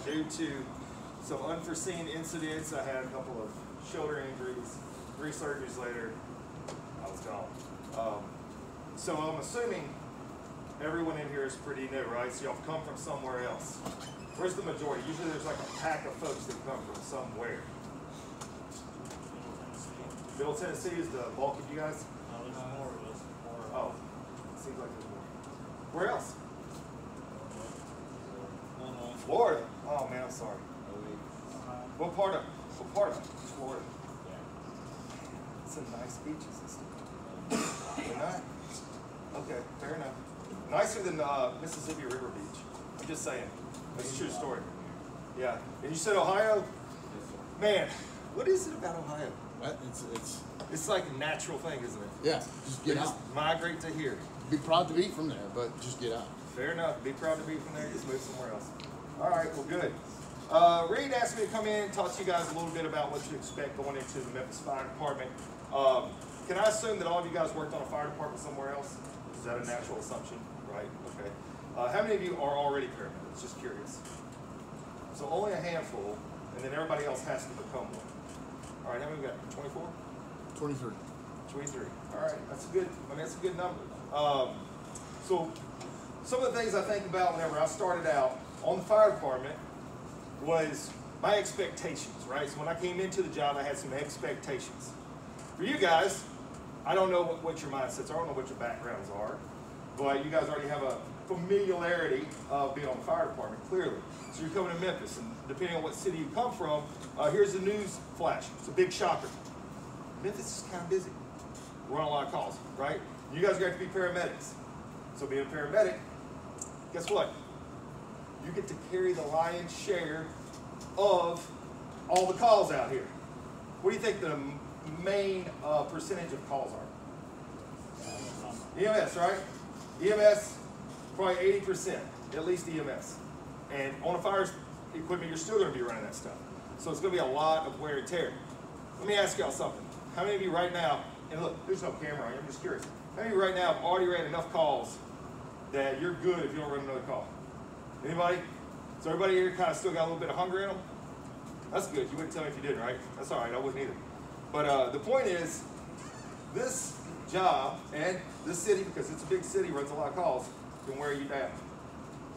due to some unforeseen incidents, I had a couple of shoulder injuries, 3 surgeries later, I was gone. So I'm assuming everyone in here is pretty new, right? So y'all have come from somewhere else. Where's the majority? Usually there's like a pack of folks that come from somewhere. Middle Tennessee is the bulk of you guys? No, there's more of us. Oh, seems like there's more. Where else? Florida. Oh man, I'm sorry. What part of Florida? It's some nice beaches and stuff. They're not? Okay, fair enough. Nicer than Mississippi River Beach. I'm just saying. That's a true story. Yeah. And you said Ohio? Man, what is it about Ohio? It's like a natural thing, isn't it? Yeah, just get out. Migrate to here. Be proud to be from there, but just get out. Fair enough. Be proud to be from there. Just move somewhere else. All right, well, good. Reed asked me to come in and talk to you guys a little bit about what you expect going into the Memphis Fire Department. Can I assume that all of you guys worked on a fire department somewhere else? Is that a natural assumption? Right, okay. How many of you are already paramedics? Just curious. So only a handful, and then everybody else has to become one. All right, how many we got? 24? 23. 23. All right, that's a good number. So some of the things I think about whenever I started out on the fire department was my expectations, right? So when I came into the job, I had some expectations. For you guys, I don't know what your mindsets are, I don't know what your backgrounds are, but you guys already have a familiarity of being on the fire department, clearly. So you're coming to Memphis, and depending on what city you come from, here's the news flash. It's a big shocker. Memphis is kind of busy. We're on a lot of calls, right? You guys got to be paramedics. So being a paramedic, guess what? You get to carry the lion's share of all the calls out here. What do you think the main percentage of calls are? EMS, right? EMS, probably 80%, at least EMS. And on a fire equipment, you're still going to be running that stuff. So it's going to be a lot of wear and tear. Let me ask y'all something. How many of you right now, and look, there's no camera on you, I'm just curious. How many of you right now have already ran enough calls that you're good if you don't run another call? Anybody? So everybody here kind of still got a little bit of hunger in them? That's good. You wouldn't tell me if you didn't, right? That's all right. I wouldn't either. But the point is, this job and this city, because it's a big city, runs a lot of calls, can wear you down.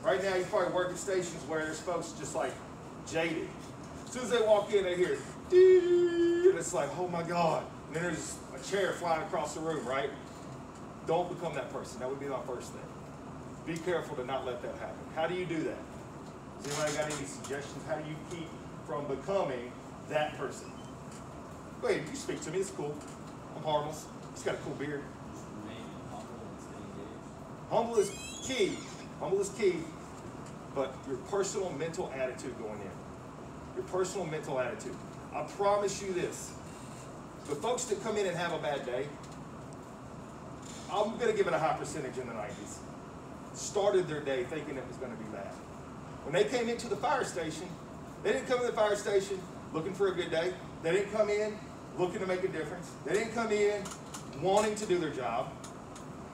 Right now, you probably work at stations where there's folks just like jaded. As soon as they walk in, they hear, dee, and it's like, oh my God. And then there's a chair flying across the room, right? Don't become that person. That would be my first thing. Be careful to not let that happen. How do you do that? Has anybody got any suggestions? How do you keep from becoming that person? Go ahead, you speak to me. It's cool. I'm harmless. He's got a cool beard. Humble is key. Humble is key. But your personal mental attitude going in. Your personal mental attitude. I promise you this. The folks that come in and have a bad day, I'm going to give it a high percentage in the 90s. Started their day thinking it was going to be bad. When they came into the fire station, they didn't come to the fire station looking for a good day. They didn't come in looking to make a difference. They didn't come in wanting to do their job.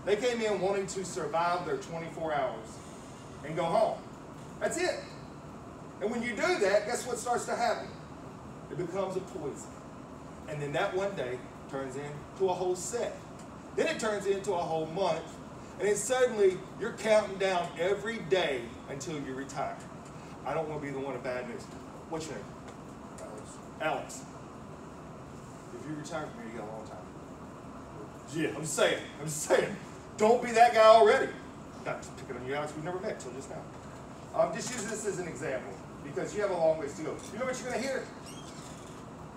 They came in wanting to survive their 24 hours and go home. That's it. And when you do that, guess what starts to happen? It becomes a poison. And then that one day turns into a whole set. Then it turns into a whole month. And then suddenly, you're counting down every day until you retire. I don't want to be the one of bad news. What's your name? Alex. If you retire from here, you got a long time. Yeah, I'm just saying. Don't be that guy already. Not just picking on you, Alex. We've never met till just now. Just use this as an example because you have a long ways to go. You know what you're going to hear?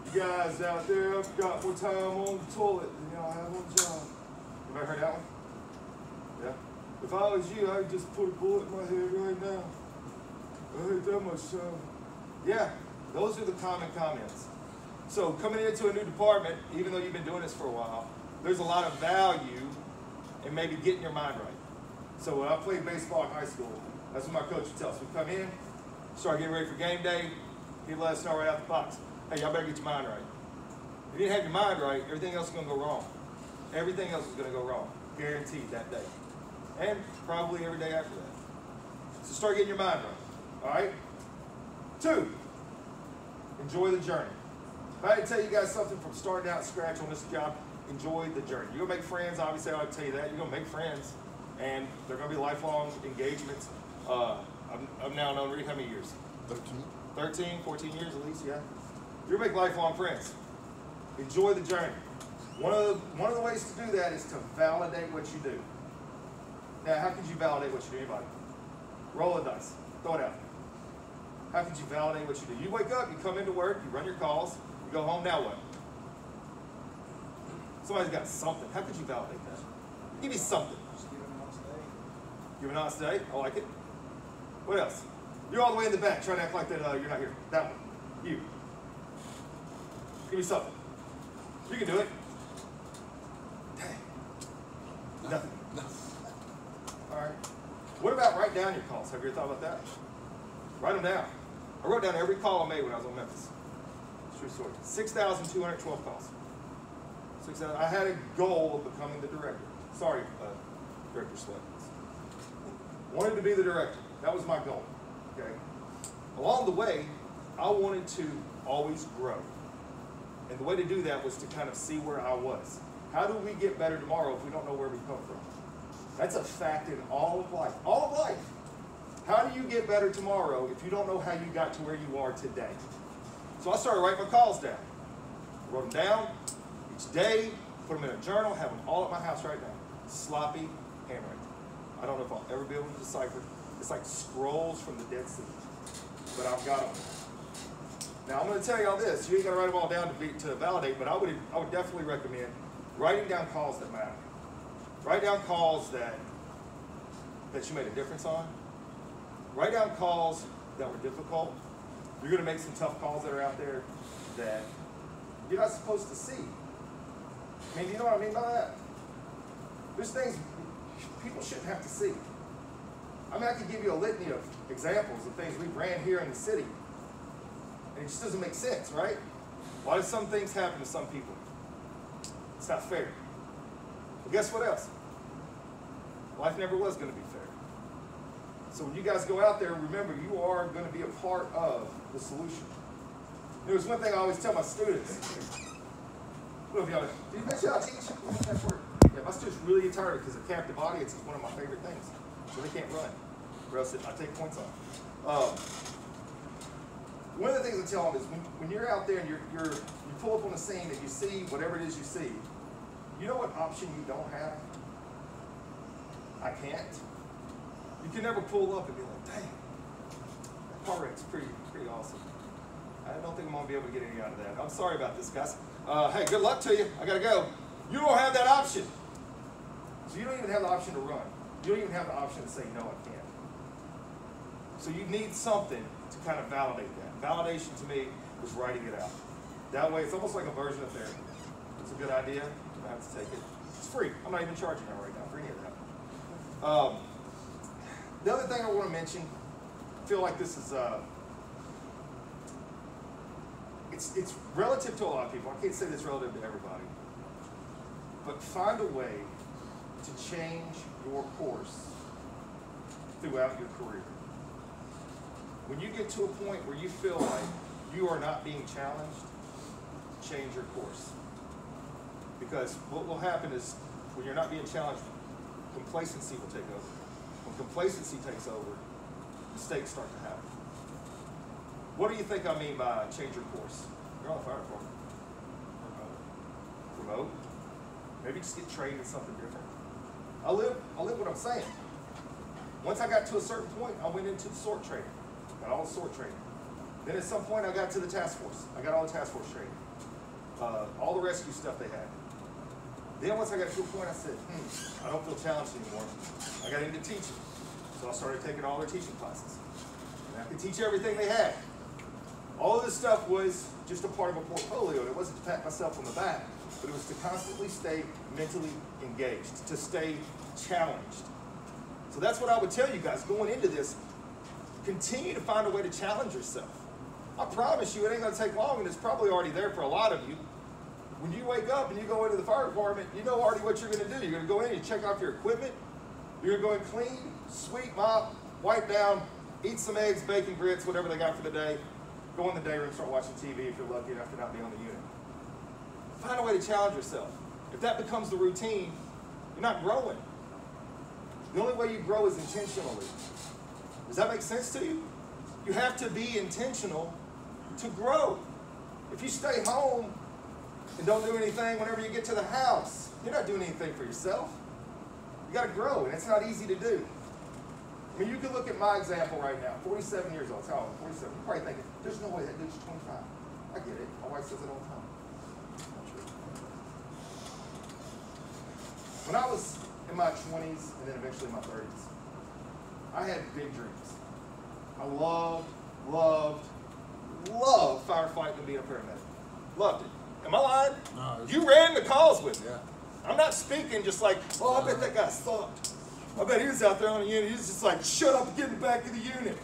You guys out there have got more time on the toilet than y'all have on the job. You ever heard that one? Yeah. If I was you, I'd just put a bullet in my head right now. I hate that much time. Yeah, those are the common comments. So coming into a new department, even though you've been doing this for a while, there's a lot of value in maybe getting your mind right. So when I played baseball in high school, that's what my coach would tell us. We'd come in, start getting ready for game day, he'd let us know right out the box, hey, y'all better get your mind right. If you didn't have your mind right, everything else is going to go wrong. Everything else is going to go wrong, guaranteed that day. And probably every day after that. So start getting your mind right, all right? 2, enjoy the journey. If I had to tell you guys something from starting out scratch on this job, enjoy the journey. You're gonna make friends, obviously I would tell you that. You're gonna make friends, and they're gonna be lifelong engagements. I've now known Reed how many years? 13, 14 years at least, yeah. You're gonna make lifelong friends. Enjoy the journey. One of the ways to do that is to validate what you do. Now, how could you validate what you do? Anybody? Roll a dice. Throw it out. How could you validate what you do? You wake up, you come into work, you run your calls, you go home, now what? Somebody's got something. How could you validate that? Give me something. Just give an honest day. Give an honest day. I like it. What else? You're all the way in the back trying to act like that you're not here. That one. You. Give me something. You can do it. Dang. Nothing. All right. What about write down your calls? Have you ever thought about that? Write them down. I wrote down every call I made when I was on Memphis. True story. 6,212 calls. 6,000. I had a goal of becoming the director. Sorry, Director Sweat. Wanted to be the director. That was my goal. Okay. Along the way, I wanted to always grow. And the way to do that was to kind of see where I was. How do we get better tomorrow if we don't know where we come from? That's a fact in all of life. All of life. How do you get better tomorrow if you don't know how you got to where you are today? So I started writing my calls down. I wrote them down each day, put them in a journal, have them all at my house right now. Sloppy handwriting. I don't know if I'll ever be able to decipher. It's like scrolls from the Dead Sea. But I've got them. Now I'm going to tell y'all this. You ain't got to write them all down to validate, but I would definitely recommend writing down calls that matter. Write down calls that you made a difference on. Write down calls that were difficult. You're going to make some tough calls that are out there that you're not supposed to see. I mean, you know what I mean by that? There's things people shouldn't have to see. I mean, I could give you a litany of examples of things we've ran here in the city, and it just doesn't make sense, right? Why do some things happen to some people? It's not fair. But guess what else? Life never was going to be fair. So when you guys go out there, remember, you are going to be a part of the solution. There's one thing I always tell my students. What if y'all, do you bet y'all teach? What's that word? Yeah, my students really get tired because a captive audience is one of my favorite things. So they can't run, or else I take points off. One of the things I tell them is when you're out there and you pull up on a scene and you see whatever it is you see, you know what option you don't have? I can't. You can never pull up and be like, dang, that car wreck's pretty awesome. I don't think I'm going to be able to get any out of that. I'm sorry about this, guys. Hey, good luck to you. I got to go. You don't have that option. So you don't even have the option to run. You don't even have the option to say, no, I can't. So you need something to kind of validate that. Validation to me was writing it out. That way, it's almost like a version of therapy. It's a good idea. You don't have to take it. It's free. I'm not even charging you right now for any of that. The other thing I want to mention, I feel like this is, it's relative to a lot of people. I can't say this relative to everybody. But find a way to change your course throughout your career. When you get to a point where you feel like you are not being challenged, change your course. Because what will happen is when you're not being challenged, complacency will take over. When complacency takes over, mistakes start to happen. What do you think I mean by change your course? You're on the fire department. Remote. Maybe just get trained in something different. I live what I'm saying. Once I got to a certain point, I went into the SORT training. Got all the SORT training. Then at some point I got to the task force. I got all the task force training. All the rescue stuff they had. Then once I got to a point, I said, I don't feel challenged anymore. I got into teaching. So I started taking all their teaching classes. And I could teach everything they had. All of this stuff was just a part of a portfolio. It wasn't to pat myself on the back, but it was to constantly stay mentally engaged, to stay challenged. So that's what I would tell you guys going into this. Continue to find a way to challenge yourself. I promise you it ain't going to take long, and it's probably already there for a lot of you. When you wake up and you go into the fire department, you know already what you're going to do. You're going to go in and check off your equipment. You're going to go in clean, sweep, mop, wipe down, eat some eggs, bacon, grits, whatever they got for the day. Go in the day room, start watching TV if you're lucky enough to not be on the unit. Find a way to challenge yourself. If that becomes the routine, you're not growing. The only way you grow is intentionally. Does that make sense to you? You have to be intentional to grow. If you stay home and don't do anything whenever you get to the house, you're not doing anything for yourself. You got to grow, and it's not easy to do. I mean, you can look at my example right now. 47 years old. That's how I'm 47. You're probably thinking, there's no way that dude's 25. I get it. My wife says it all the time. Not true. When I was in my 20s and then eventually my 30s, I had big dreams. I loved firefighting and being a paramedic. Loved it. Am I lying? No, You ran the calls with me. Yeah. I'm not speaking just like, oh, I bet that guy sucked. I bet he was out there on the unit. He was just like, shut up and get in the back of the unit.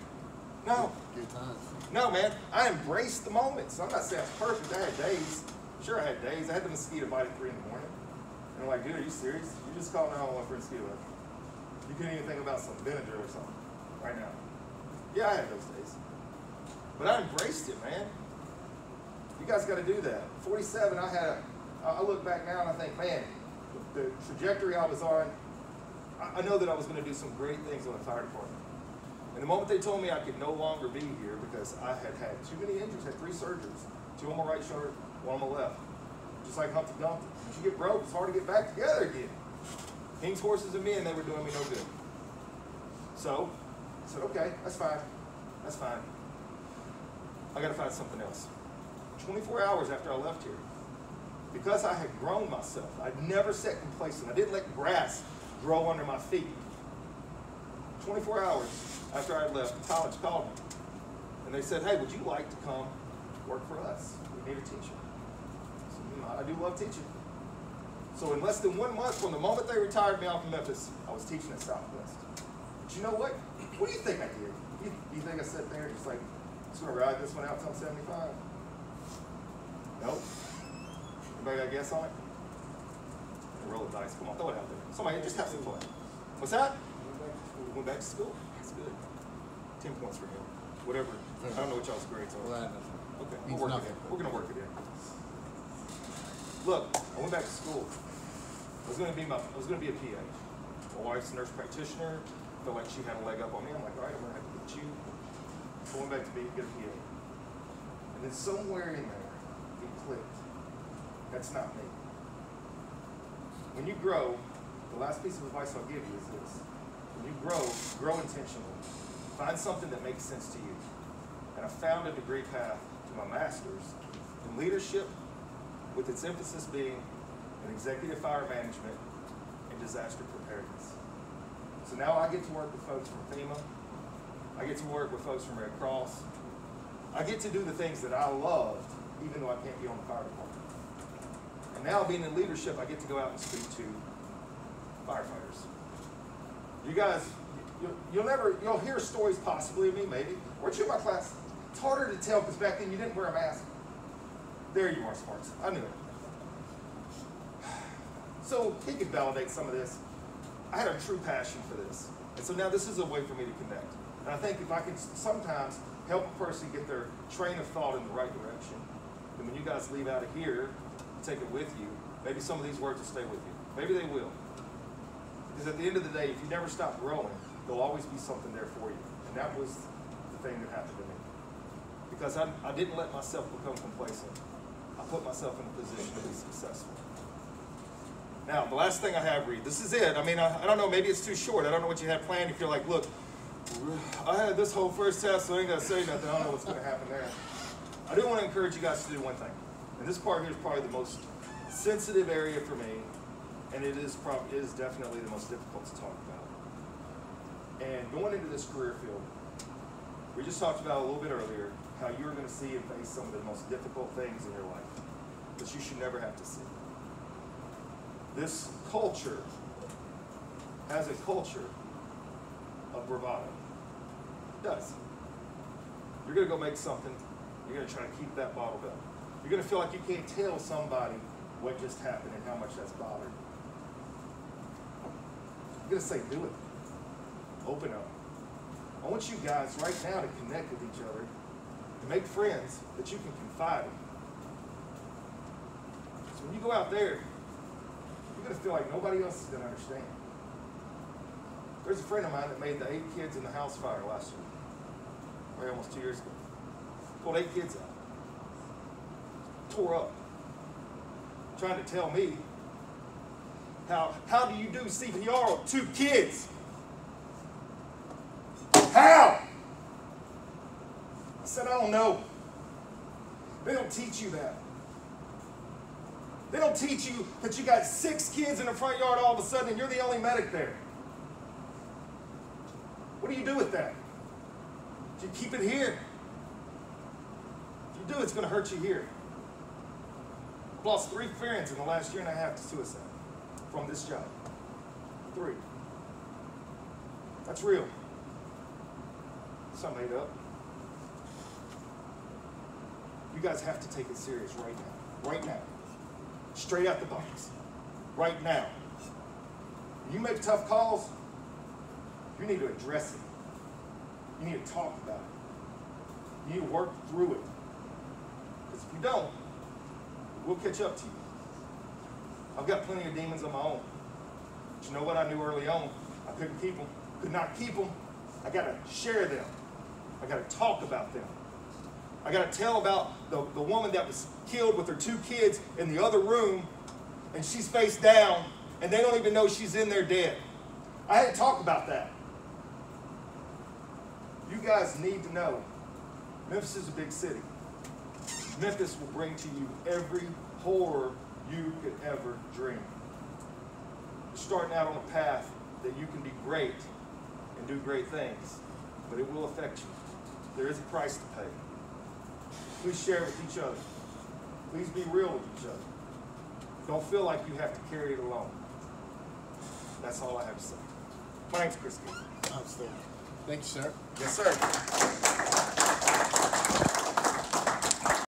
No. Good times. No, man. I embraced the moments. I'm not saying it's perfect. I had days. Sure, I had days. I had the mosquito bite at 3 in the morning. And I'm like, dude, are you serious? You just called 911 for a mosquito bite. You couldn't even think about some vinegar or something right now. Yeah, I had those days. But I embraced it, man. You guys got to do that. 47, I look back now and I think, man, the trajectory I was on, I know that I was going to do some great things on the fire department. And the moment they told me I could no longer be here because I had had too many injuries, had 3 surgeries, 2 on my right shoulder, 1 on my left. Just like Humpty Dumpty. Once you get broke, it's hard to get back together again. King's horses and men, they were doing me no good. So, I said, okay, that's fine. That's fine. I got to find something else. 24 hours after I left here, because I had grown myself, I'd never sat complacent. I didn't let grass grow under my feet. 24 hours after I had left, the college called me. And they said, hey, would you like to come work for us? We need a teacher. I said, I do love teaching. So in less than 1 month, from the moment they retired me off of Memphis, I was teaching at Southwest. But you know what? What do you think I did? You think I sat there just like, just gonna ride this one out till I'm 75? Nope. Anybody got a guess on it? Roll the dice. Come on, throw it out there. Somebody, just have some fun. What's that? Went back to school. That's good. 10 points for him. Whatever. I don't know what y'all's grades are. Okay, we'll work it in. We're gonna work it in. Look, I went back to school. I was gonna be a PA. My wife's a nurse practitioner. Felt like she had a leg up on me. I'm like, all right, I'm gonna have to get you. Going back to be a good PA. And then somewhere in there, it clicked. That's not me. When you grow, the last piece of advice I'll give you is this. When you grow intentionally. Find something that makes sense to you. And I found a degree path to my master's in leadership, with its emphasis being in executive fire management and disaster preparedness. So now I get to work with folks from FEMA. I get to work with folks from Red Cross. I get to do the things that I loved, even though I can't be on the fire department. And now being in leadership, I get to go out and speak to firefighters. You guys, you'll hear stories possibly of me, maybe. Weren't you in my class? It's harder to tell because back then you didn't wear a mask. There you are, Sparks. I knew it. So he could validate some of this. I had a true passion for this. And so now this is a way for me to connect. And I think if I can sometimes help a person get their train of thought in the right direction, then when you guys leave out of here, take it with you, maybe some of these words will stay with you. Maybe they will. Because at the end of the day, if you never stop growing, there'll always be something there for you. And that was the thing that happened to me. Because I didn't let myself become complacent. I put myself in a position to be successful. Now, the last thing I have, Reed, this is it. I mean, I don't know, maybe it's too short. I don't know what you have planned. If you're like, look, I had this whole first test, so I ain't got to say nothing. I don't know what's going to happen there. I do want to encourage you guys to do one thing. And this part here is probably the most sensitive area for me, and it is definitely the most difficult to talk about. And going into this career field, we just talked about a little bit earlier how you're going to see and face some of the most difficult things in your life that you should never have to see. This culture has a culture of bravado. It does. You're going to go make something. You're going to try to keep that bottled up. You're going to feel like you can't tell somebody what just happened and how much that's bothered. You're going to say, do it. Open up. I want you guys right now to connect with each other, to make friends that you can confide in. So when you go out there, you're going to feel like nobody else is going to understand. There's a friend of mine that made the 8 kids in the house fire last year, or almost 2 years ago. Pulled 8 kids out. Tore up. Trying to tell me how do you do CPR on 2 kids? How? I said, I don't know. They don't teach you that. They don't teach you that you got 6 kids in the front yard all of a sudden and you're the only medic there. What do you do with that? Do you keep it here? If you do, it's going to hurt you here. I've lost 3 friends in the last 1.5 years to suicide from this job. 3. That's real. It's not made up. You guys have to take it serious right now. Right now. Straight out the box. Right now. When you make tough calls, you need to address it. You need to talk about it. You need to work through it. Because if you don't, we'll catch up to you. I've got plenty of demons of my own. But you know what I knew early on? I couldn't keep them. Could not keep them. I got to share them. I got to talk about them. I got to tell about the woman that was killed with her 2 kids in the other room, and she's face down, and they don't even know she's in there dead. I had to talk about that. You guys need to know, Memphis is a big city. Memphis will bring to you every horror you could ever dream. You're starting out on a path that you can be great and do great things, but it will affect you. There is a price to pay. Please share with each other. Please be real with each other. Don't feel like you have to carry it alone. That's all I have to say. My name's Chris Gill. Outstanding. Thank you, sir. Yes, sir.